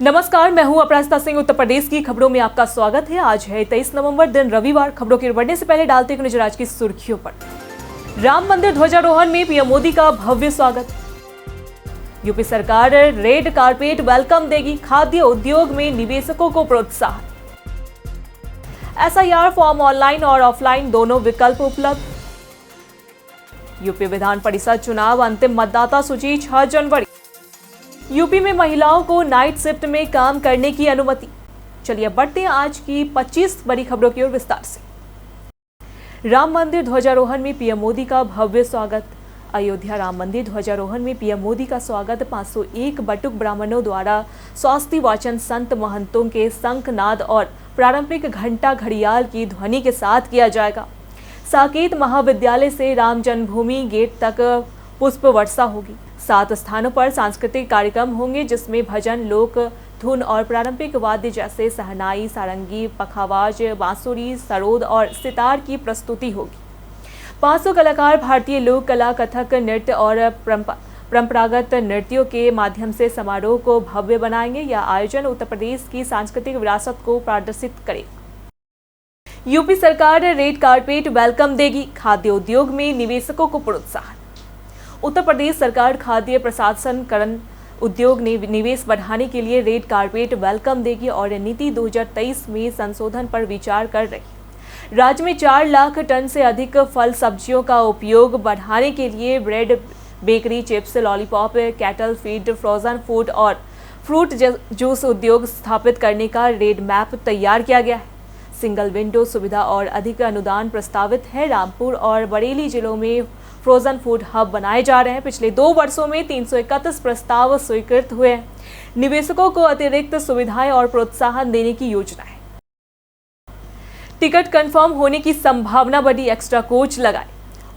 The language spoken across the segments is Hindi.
नमस्कार, मैं हूं अपराजिता सिंह। उत्तर प्रदेश की खबरों में आपका स्वागत है। आज है 23 नवंबर, दिन रविवार। खबरों के बढ़ने से पहले डालते हैं नजर आज की सुर्खियों पर। राम मंदिर ध्वजारोहण में पीएम मोदी का भव्य स्वागत। यूपी सरकार रेड कारपेट वेलकम देगी, खाद्य उद्योग में निवेशकों को प्रोत्साहन। एसआईआर फॉर्म ऑनलाइन और ऑफलाइन दोनों विकल्प उपलब्ध। यूपी विधान परिषद चुनाव, अंतिम मतदाता सूची 6 जनवरी। यूपी में महिलाओं को नाइट शिफ्ट में काम करने की अनुमति। चलिए बढ़ते हैं आज की 25 बड़ी खबरों की ओर विस्तार से। राम मंदिर ध्वजारोहण में पीएम मोदी का भव्य स्वागत। अयोध्या राम मंदिर ध्वजारोहण में पीएम मोदी का स्वागत 501 बटुक ब्राह्मणों द्वारा स्वास्ति वाचन, संत महंतों के शंखनाद और पारंपरिक घंटा घड़ियाल की ध्वनि के साथ किया जाएगा। साकेत महाविद्यालय से राम जन्मभूमि गेट तक पुष्प वर्षा होगी। 7 स्थानों पर सांस्कृतिक कार्यक्रम होंगे, जिसमें भजन, लोक धुन और पारंपरिक वाद्य जैसे सहनाई, सारंगी, पखावाज, बांसुरी, सरोद और सितार की प्रस्तुति होगी। 500 कलाकार भारतीय लोक कला, कथक नृत्य और परंपरागत नृत्यों के माध्यम से समारोह को भव्य बनाएंगे। यह आयोजन उत्तर प्रदेश की सांस्कृतिक विरासत को प्रदर्शित करेगा। यूपी सरकार रेड कारपेट वेलकम देगी, खाद्य उद्योग में निवेशकों को प्रोत्साहन। उत्तर प्रदेश सरकार खाद्य प्रसंस्करण उद्योग ने निवेश बढ़ाने के लिए रेड कारपेट वेलकम देगी और नीति 2023 में संशोधन पर विचार कर रही। राज्य में 4 लाख टन से अधिक फल सब्जियों का उपयोग बढ़ाने के लिए bread, bakery, chips, lollipop, cattle feed, frozen food और फ्रूट जूस उद्योग स्थापित करने का रेड मैप तैयार किया गया है। सिंगल विंडो सुविधा और अधिक अनुदान प्रस्तावित है। रामपुर और बरेली जिलों में फ्रोजन फूड हब बनाए जा रहे हैं। पिछले 2 वर्षों में 331 प्रस्ताव स्वीकृत हुए हैं। निवेशकों को अतिरिक्त सुविधाएं और प्रोत्साहन देने की योजना है। टिकट कंफर्म होने की संभावना बढ़ी, एक्स्ट्रा कोच लगाए।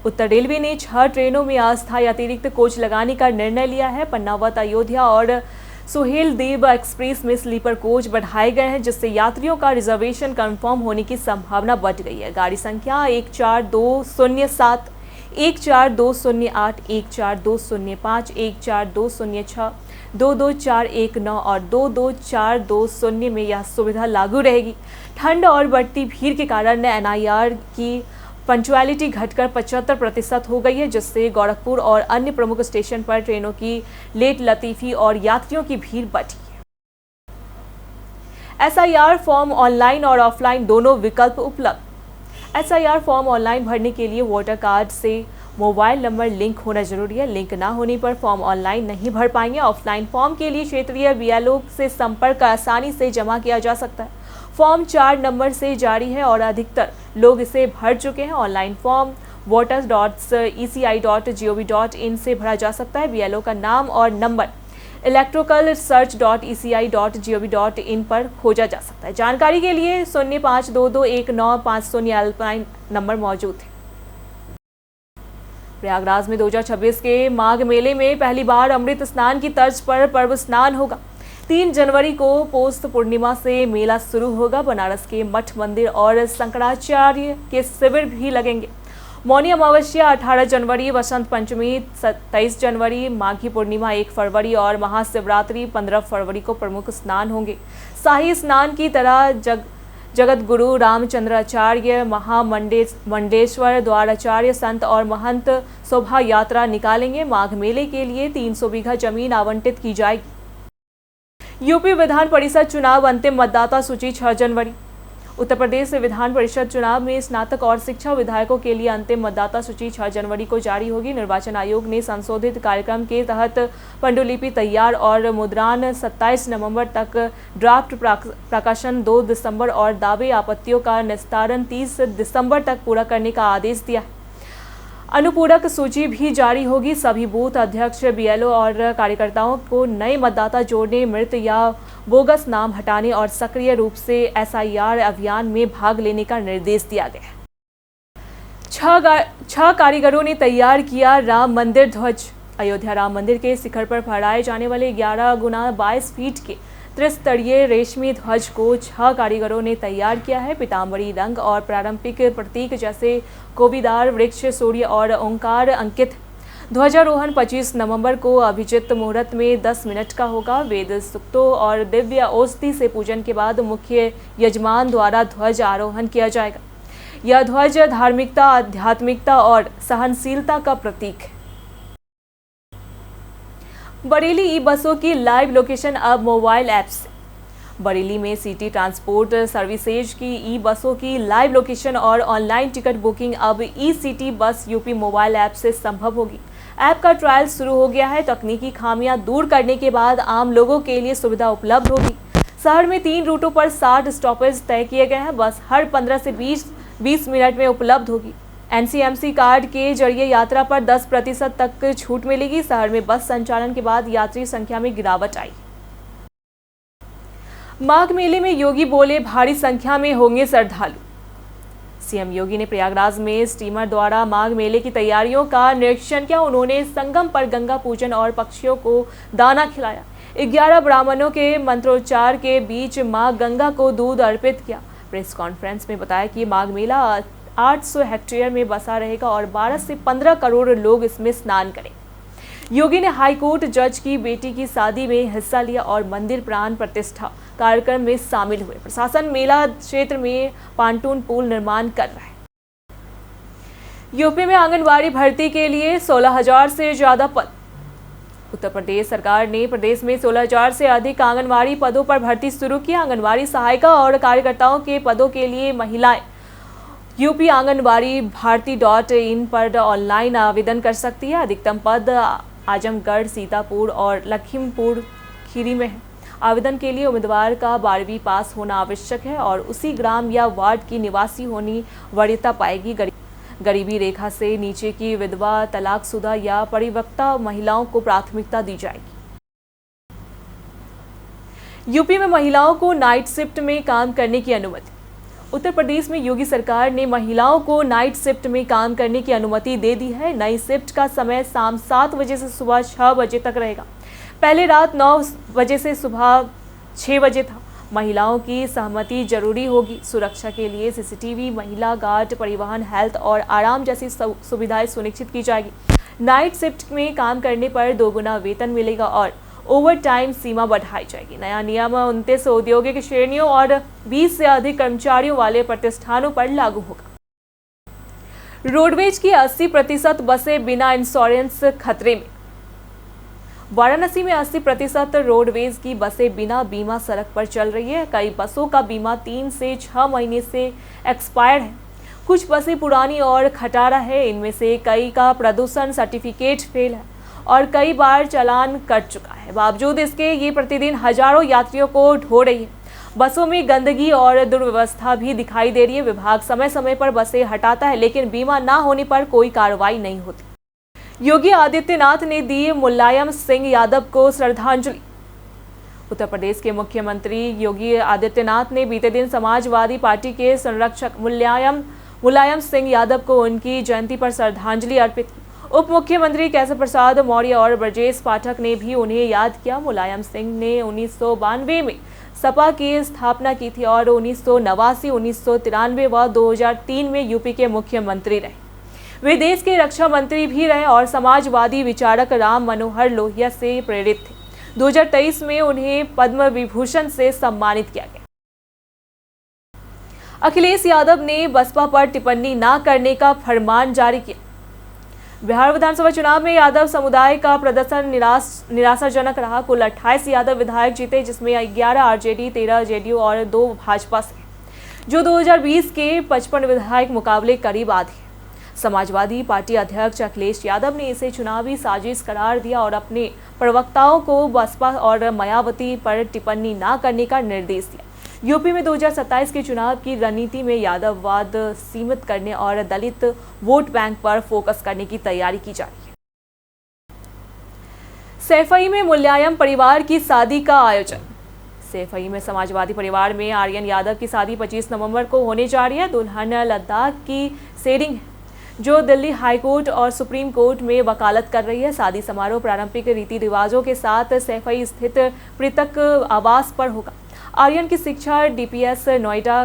उत्तर रेलवे ने 6 ट्रेनों में अस्थायी अतिरिक्त कोच लगाने का निर्णय लिया है। पन्नावत, अयोध्या और सुहेलदेव एक्सप्रेस में स्लीपर कोच बढ़ाए गए हैं, जिससे यात्रियों का रिजर्वेशन कंफर्म होने की संभावना बढ़ गई है। गाड़ी संख्या 14207, 14208, 14205, 14206, 22419 और 22420 में यह सुविधा लागू रहेगी। ठंड और बढ़ती भीड़ के कारण एनआईआर की पंक्चुअलिटी घटकर 75% हो गई है, जिससे गोरखपुर और अन्य प्रमुख स्टेशन पर ट्रेनों की लेट लतीफी और यात्रियों की भीड़ बढ़ी है। एसआईआर फॉर्म ऑनलाइन और ऑफलाइन दोनों विकल्प उपलब्ध। एसआईआर फॉर्म ऑनलाइन भरने के लिए वोटर कार्ड से मोबाइल नंबर लिंक होना जरूरी है। लिंक ना होने पर फॉर्म ऑनलाइन नहीं भर पाएंगे। ऑफलाइन फॉर्म के लिए क्षेत्रीय बीएलओ से संपर्क आसानी से जमा किया जा सकता है। फॉर्म 4 नंबर से जारी है और अधिकतर लोग इसे भर चुके हैं। ऑनलाइन फॉर्म voters.eci.gov.in से भरा जा सकता है। बीएलओ का नाम और नंबर electrocalsearch.eci.gov.in पर खोजा जा सकता है। जानकारी के लिए 05221950 हेल्पलाइन नंबर मौजूद है। प्रयागराज में 2026 के माघ मेले में पहली बार अमृत स्नान की तर्ज पर पर्व स्नान होगा। 3 जनवरी को पौष पूर्णिमा से मेला शुरू होगा। बनारस के मठ, मंदिर और शंकराचार्य के शिविर भी लगेंगे। मौनी अमावस्या 18 जनवरी, वसंत पंचमी 23 जनवरी, माघी पूर्णिमा 1 फरवरी और महाशिवरात्रि 15 फरवरी को प्रमुख स्नान होंगे। शाही स्नान की तरह जगत गुरु रामचंद्राचार्य, महामंडेश्वर द्वाराचार्य, संत और महंत शोभा यात्रा निकालेंगे। माघ मेले के लिए 300 बीघा जमीन आवंटित की जाएगी। यूपी विधान परिषद चुनाव, अंतिम मतदाता सूची 6 जनवरी। उत्तर प्रदेश विधान परिषद चुनाव में स्नातक और शिक्षक विधायकों के लिए अंतिम मतदाता सूची 6 जनवरी को जारी होगी। निर्वाचन आयोग ने संशोधित कार्यक्रम के तहत पांडुलिपि तैयार और मुद्रण 27 नवंबर तक, ड्राफ्ट प्रकाशन 2 दिसंबर और दावे आपत्तियों का निस्तारण 30 दिसंबर तक पूरा करने का आदेश दिया है। अनुपूरक सूची भी जारी होगी। सभी बूथ अध्यक्ष, बीएलओ और कार्यकर्ताओं को नए मतदाता जोड़ने, मृत या बोगस नाम हटाने और सक्रिय रूप से एसआईआर अभियान में भाग लेने का निर्देश दिया गया है। 6 कारीगरों ने तैयार किया राम मंदिर ध्वज। अयोध्या राम मंदिर के शिखर पर फहराए जाने वाले 11 गुना 22 फीट के त्रिस्तरीय रेशमी ध्वज को 6 कारीगरों ने तैयार किया है। पीताम्बरी रंग और पारंपरिक प्रतीक जैसे कोविदार, वृक्ष, सूर्य और ओंकार अंकित ध्वजारोहण 25 नवंबर को अभिजित मुहूर्त में 10 मिनट का होगा। वेद सूक्तों और दिव्य औषधि से पूजन के बाद मुख्य यजमान द्वारा ध्वज आरोहण किया जाएगा। यह ध्वज धार्मिकता, आध्यात्मिकता और सहनशीलता का प्रतीक है। बरेली ई बसों की लाइव लोकेशन अब मोबाइल ऐप से। बरेली में सिटी ट्रांसपोर्ट सर्विसेज की ई बसों की लाइव लोकेशन और ऑनलाइन टिकट बुकिंग अब e city bus UP mobile app से संभव होगी। ऐप का ट्रायल शुरू हो गया है। तकनीकी खामियां दूर करने के बाद आम लोगों के लिए सुविधा उपलब्ध होगी। शहर में 3 रूटों पर 60 स्टॉपेज तय किए गए हैं। बस हर 15 से 20 मिनट में उपलब्ध होगी। NCMC कार्ड के जरिए यात्रा पर 10% तक छूट मिलेगी। शहर में बस संचालन के बाद यात्री संख्या में गिरावट आई। माघ मेले में योगी बोले, भारी संख्या में होंगे श्रद्धालु। सीएम योगी ने प्रयागराज में स्टीमर द्वारा माघ मेले की तैयारियों का निरीक्षण किया। उन्होंने संगम पर गंगा पूजन और पक्षियों को दाना खिलाया। 11 ब्राह्मणों के मंत्रोच्चार के बीच मां गंगा को दूध अर्पित किया। प्रेस कॉन्फ्रेंस में बताया कि माघ मेला 800 हेक्टेयर में बसा रहेगा और 12 से 15 करोड़ लोग इसमें स्नान करें। योगी ने हाईकोर्ट जज की बेटी की शादी में हिस्सा लिया और मंदिर प्राण प्रतिष्ठा कार्यक्रम में शामिल हुए। प्रशासन मेला क्षेत्र में पांटून पुल निर्माण कर रहा है। यूपी में आंगनबाड़ी भर्ती के लिए 16,000 से ज्यादा पद। उत्तर प्रदेश सरकार ने प्रदेश में 16,000 से अधिक आंगनबाड़ी पदों पर भर्ती शुरू की। आंगनबाड़ी सहायिका और कार्यकर्ताओं के पदों के लिए महिलाएं यूपी आंगनबाड़ी भारती.in पर ऑनलाइन आवेदन कर सकती है। अधिकतम पद आजमगढ़, सीतापुर और लखीमपुर खीरी में है। आवेदन के लिए उम्मीदवार का 12वीं पास होना आवश्यक है और उसी ग्राम या वार्ड की निवासी होनी वरीयता पाएगी। गरीबी रेखा से नीचे की विधवा, तलाकशुदा या परिपक्व महिलाओं को प्राथमिकता दी जाएगी। यूपी में महिलाओं को नाइट शिफ्ट में काम करने की अनुमति। उत्तर प्रदेश में योगी सरकार ने महिलाओं को नाइट शिफ्ट में काम करने की अनुमति दे दी है। नई शिफ्ट का समय शाम 7 बजे से सुबह 6 बजे तक रहेगा। पहले रात 9 बजे से सुबह 6 बजे था। महिलाओं की सहमति जरूरी होगी। सुरक्षा के लिए CCTV, महिला गार्ड, परिवहन, हेल्थ और आराम जैसी सुविधाएं सुनिश्चित की जाएगी। नाइट शिफ्ट में काम करने पर 2 गुना वेतन मिलेगा और ओवर टाइम सीमा बढ़ाई जाएगी। नया नियम 29 औद्योगिक श्रेणियों और 20 से अधिक कर्मचारियों वाले प्रतिष्ठानों पर लागू होगा। रोडवेज की 80% बसें बिना इंश्योरेंस खतरे में। वाराणसी में 80% रोडवेज की बसें बिना बीमा सड़क पर चल रही है। कई बसों का बीमा 3 से 6 महीने से एक्सपायर्ड है। कुछ बसें पुरानी और खटारा है। इनमें से कई का प्रदूषण सर्टिफिकेट फेल है और कई बार चालान कट चुका है। बावजूद इसके ये प्रतिदिन हजारों यात्रियों को ढो रही है। बसों में गंदगी और दुर्व्यवस्था भी दिखाई दे रही है। विभाग समय समय पर बसें हटाता है, लेकिन बीमा ना होने पर कोई कार्रवाई नहीं होती। योगी आदित्यनाथ ने दी मुलायम सिंह यादव को श्रद्धांजलि। उत्तर प्रदेश के मुख्यमंत्री योगी आदित्यनाथ ने बीते दिन समाजवादी पार्टी के संरक्षक मुलायम सिंह यादव को उनकी जयंती पर श्रद्धांजलि अर्पित की। उप मुख्यमंत्री केशव प्रसाद मौर्य और ब्रजेश पाठक ने भी उन्हें याद किया। मुलायम सिंह ने 1992 में सपा की स्थापना की थी और 1989, 1993 व 2003 में यूपी के मुख्यमंत्री रहे। वे देश के रक्षा मंत्री भी रहे और समाजवादी विचारक राम मनोहर लोहिया से प्रेरित थे। 2023 में उन्हें पद्म विभूषण से सम्मानित किया गया। अखिलेश यादव ने बसपा पर टिप्पणी न करने का फरमान जारी किया। बिहार विधानसभा चुनाव में यादव समुदाय का प्रदर्शन निराशाजनक रहा। कुल 28 यादव विधायक जीते, जिसमें 11 आरजेडी, 13 जेडीयू और 2 भाजपा से, जो 2020 के 55 विधायक मुकाबले करीब आधे। समाजवादी पार्टी अध्यक्ष अखिलेश यादव ने इसे चुनावी साजिश करार दिया और अपने प्रवक्ताओं को बसपा और मायावती पर टिप्पणी न करने का निर्देश दिया। यूपी में 2027 के चुनाव की रणनीति में यादववाद सीमित करने और दलित वोट बैंक पर फोकस करने की तैयारी की जा रही है। सैफई में मुलायम परिवार की शादी का आयोजन। सैफई में समाजवादी परिवार में आर्यन यादव की शादी 25 नवंबर को होने जा रही है। दुल्हन लद्दाख की शेरिंग है, जो दिल्ली हाईकोर्ट और सुप्रीम कोर्ट में वकालत कर रही है। शादी समारोह पारंपरिक रीति रिवाजों के साथ सैफई स्थित पृथक आवास पर होगा। आर्यन की शिक्षा DPS नोएडा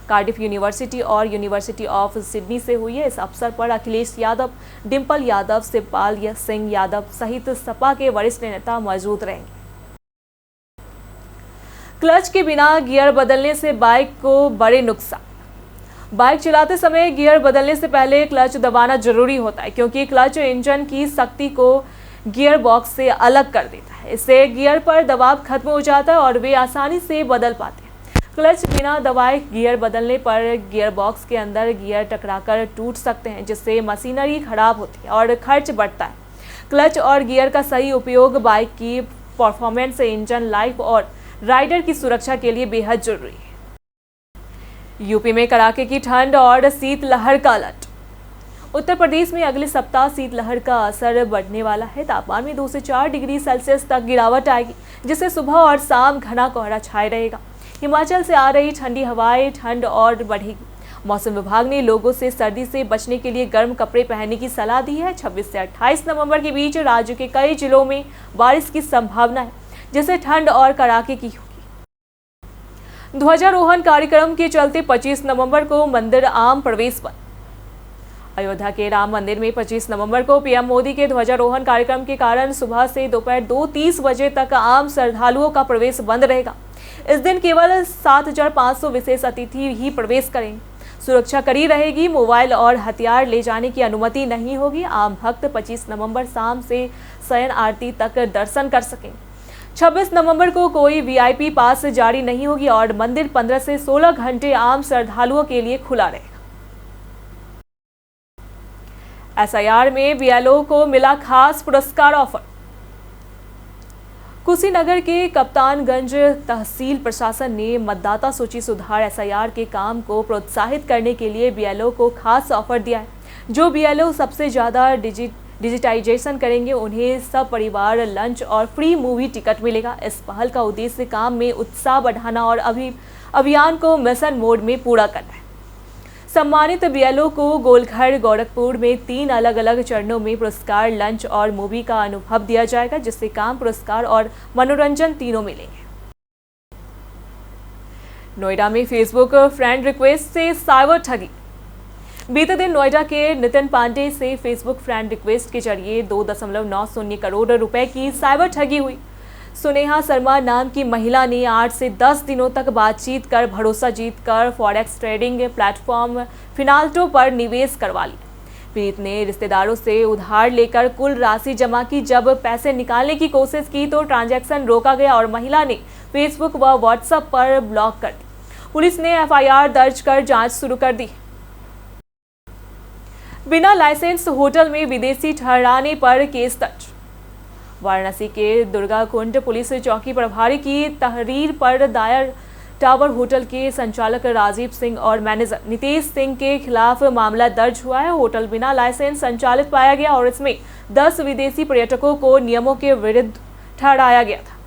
कार्डिफ यूनिवर्सिटी और यूनिवर्सिटी ऑफ सिडनी से हुई है। इस अवसर पर अखिलेश यादव, डिम्पल यादव, शिवपाल सिंह यादव सहित सपा के वरिष्ठ नेता मौजूद रहेंगे। क्लच के बिना गियर बदलने से बाइक को बड़े नुकसान। बाइक चलाते समय गियर बदलने से पहले क्लच दबाना जरूरी होता है, क्योंकि क्लच इंजन की शक्ति को गियर बॉक्स से अलग कर देता है। इससे गियर पर दबाव खत्म हो जाता है और वे आसानी से बदल पाते हैं। क्लच बिना दबाए गियर बदलने पर गियर बॉक्स के अंदर गियर टकराकर टूट सकते हैं, जिससे मशीनरी खराब होती है और खर्च बढ़ता है। क्लच और गियर का सही उपयोग बाइक की परफॉर्मेंस, इंजन लाइफ और राइडर की सुरक्षा के लिए बेहद जरूरी है। यूपी में कड़ाके की ठंड और शीतलहर का अलर्ट। उत्तर प्रदेश में अगले सप्ताह शीतलहर का असर बढ़ने वाला है। तापमान में 2 से 4 डिग्री सेल्सियस तक गिरावट आएगी, जिससे सुबह और शाम घना कोहरा छाए रहेगा। हिमाचल से आ रही ठंडी हवाएं ठंड और बढ़ेगी। मौसम विभाग ने लोगों से सर्दी से बचने के लिए गर्म कपड़े पहनने की सलाह दी है। 26 से 28 नवंबर के बीच राज्य के कई जिलों में बारिश की संभावना है, जिससे ठंड और कड़ाके की होगी। ध्वजारोहण कार्यक्रम के चलते 25 नवंबर को मंदिर आम प्रवेश बंद। अयोध्या के राम मंदिर में 25 नवंबर को पीएम मोदी के ध्वजारोहण कार्यक्रम के कारण सुबह से दोपहर 2:30 बजे तक आम श्रद्धालुओं का प्रवेश बंद रहेगा। इस दिन केवल 7,500 विशेष अतिथि ही प्रवेश करेंगे। सुरक्षा कड़ी रहेगी। मोबाइल और हथियार ले जाने की अनुमति नहीं होगी। आम भक्त 25 नवंबर शाम से शयन आरती तक दर्शन कर सकेंगे। 26 नवंबर को कोई वीआईपी पास जारी नहीं होगी और मंदिर 15 से 16 घंटे आम श्रद्धालुओं के लिए खुला रहेगा। एसआईआर में बीएलओ को मिला खास पुरस्कार ऑफर। कुशीनगर के कप्तानगंज तहसील प्रशासन ने मतदाता सूची सुधार एसआईआर के काम को प्रोत्साहित करने के लिए बीएलओ को खास ऑफर दिया है। जो बीएलओ सबसे ज्यादा डिजिटाइजेशन करेंगे उन्हें सब परिवार लंच और फ्री मूवी टिकट मिलेगा। इस पहल का उद्देश्य काम में उत्साह बढ़ाना और अभियान को मिशन मोड में पूरा करना है। सम्मानित बीएलओ को गोलघर गोरखपुर में 3 अलग अलग चरणों में पुरस्कार, लंच और मूवी का अनुभव दिया जाएगा, जिससे काम, पुरस्कार और मनोरंजन तीनों मिलेंगे। नोएडा में फेसबुक फ्रेंड रिक्वेस्ट से साइबर ठगी। बीते दिन नोएडा के नितिन पांडे से फेसबुक फ्रेंड रिक्वेस्ट के जरिए 2.90 करोड़ रुपए की साइबर ठगी हुई। सुनेहा शर्मा नाम की महिला ने 8 से 10 दिनों तक बातचीत कर भरोसा जीतकर फॉरेक्स ट्रेडिंग प्लेटफॉर्म फिनाल्टो पर निवेश करवा लिया। पीड़ित ने रिश्तेदारों से उधार लेकर कुल राशि जमा की। जब पैसे निकालने की कोशिश की तो ट्रांजैक्शन रोका गया और महिला ने फेसबुक व व्हाट्सएप पर ब्लॉक कर दी। पुलिस ने एफआईआर दर्ज कर जांच शुरू कर दी। बिना लाइसेंस होटल में विदेशी ठहराने पर केस दर्ज। वाराणसी के दुर्गाकुंड पुलिस चौकी प्रभारी की तहरीर पर दायर टावर होटल के संचालक राजीव सिंह और मैनेजर नितेश सिंह के खिलाफ मामला दर्ज हुआ है। होटल बिना लाइसेंस संचालित पाया गया और इसमें 10 विदेशी पर्यटकों को नियमों के विरुद्ध ठहराया गया था।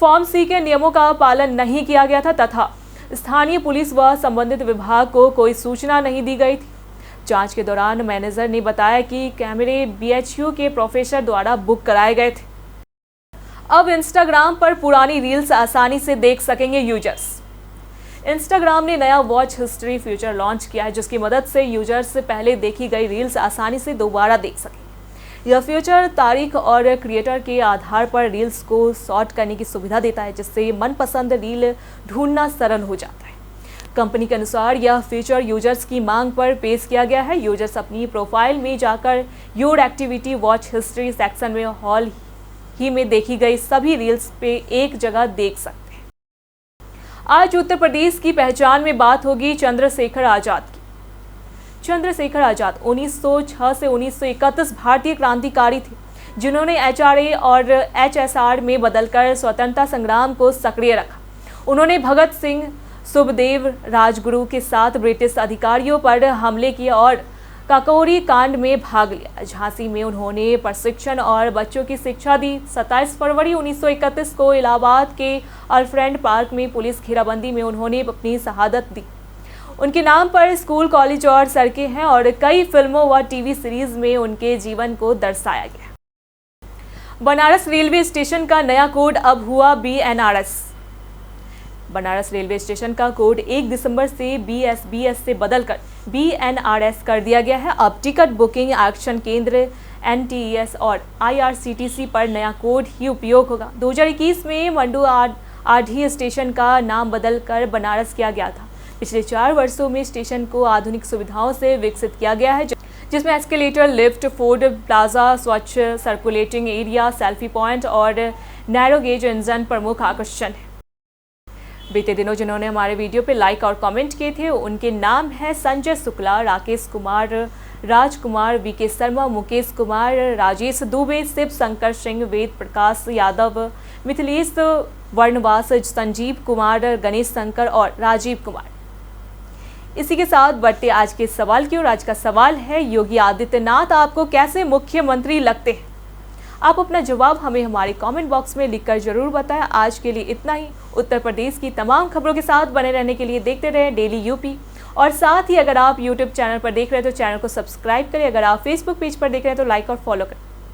फॉर्म सी के नियमों का पालन नहीं किया गया था तथा स्थानीय पुलिस व संबंधित विभाग को कोई सूचना नहीं दी गई थी। जांच के दौरान मैनेजर ने बताया कि कैमरे बीएचयू के प्रोफेसर द्वारा बुक कराए गए थे। अब इंस्टाग्राम पर पुरानी रील्स आसानी से देख सकेंगे यूजर्स। इंस्टाग्राम ने नया वॉच हिस्ट्री फीचर लॉन्च किया है, जिसकी मदद से यूजर्स पहले देखी गई रील्स आसानी से दोबारा देख सकेंगे। यह फीचर तारीख और क्रिएटर के आधार पर रील्स को सॉर्ट करने की सुविधा देता है, जिससे मनपसंद रील ढूंढना सरल हो जाता है। कंपनी के अनुसार यह फीचर यूजर्स की मांग पर पेश किया गया है। यूजर्स अपनी प्रोफाइल में जाकर your activity watch history section में हाल ही में देखी गई सभी रील्स पे एक जगह देख सकते हैं। आज उत्तर प्रदेश की पहचान में बात होगी चंद्रशेखर आजाद की। चंद्रशेखर आजाद 1906 से 1931 भारतीय क्रांतिकारी थे, जिन्होंने एचआरए और एचएसआर में बदलकर स्वतंत्रता संग्राम को सक्रिय रखा। उन्होंने भगत सिंह, सुखदेव, राजगुरु के साथ ब्रिटिश अधिकारियों पर हमले किए और काकोरी कांड में भाग लिया। झांसी में उन्होंने प्रशिक्षण और बच्चों की शिक्षा दी। 27 फरवरी 1931 को इलाहाबाद के अल्फ्रेड पार्क में पुलिस घेराबंदी में उन्होंने अपनी शहादत दी। उनके नाम पर स्कूल, कॉलेज और सड़कें हैं और कई फिल्मों व टीवी सीरीज में उनके जीवन को दर्शाया गया। बनारस रेलवे स्टेशन का नया कोड अब हुआ BNRS। बनारस रेलवे स्टेशन का कोड 1 दिसंबर से BSBS से बदलकर BNRS कर दिया गया है। अब टिकट बुकिंग एक्शन केंद्र NTES और IRCTC पर नया कोड ही उपयोग होगा। 2021 में मंडू आढ़ी स्टेशन का नाम बदलकर बनारस किया गया था। पिछले 4 वर्षों में स्टेशन को आधुनिक सुविधाओं से विकसित किया गया है, जिसमें एस्केलेटर, लिफ्ट, फूड प्लाजा, स्वच्छ सर्कुलेटिंग एरिया, सेल्फी पॉइंट और नैरो गेज इंजन प्रमुख आकर्षण है। बीते दिनों जिन्होंने हमारे वीडियो पे लाइक और कमेंट किए थे उनके नाम हैं संजय शुक्ला, राकेश कुमार, राजकुमार, VK शर्मा, मुकेश कुमार, राजेश दुबे, शिव शंकर सिंह, वेद प्रकाश यादव, मिथिलेश वर्णवास, संजीव कुमार, गणेश शंकर और राजीव कुमार। इसी के साथ बढ़ते आज के सवाल की ओर। आज का सवाल है, योगी आदित्यनाथ आपको कैसे मुख्यमंत्री लगते हैं? आप अपना जवाब हमें हमारे कमेंट बॉक्स में लिखकर जरूर बताएं। आज के लिए इतना ही। उत्तर प्रदेश की तमाम खबरों के साथ बने रहने के लिए देखते रहें डेली यूपी। और साथ ही अगर आप यूट्यूब चैनल पर देख रहे हैं तो चैनल को सब्सक्राइब करें। अगर आप फेसबुक पेज पर देख रहे हैं तो लाइक और फॉलो करें।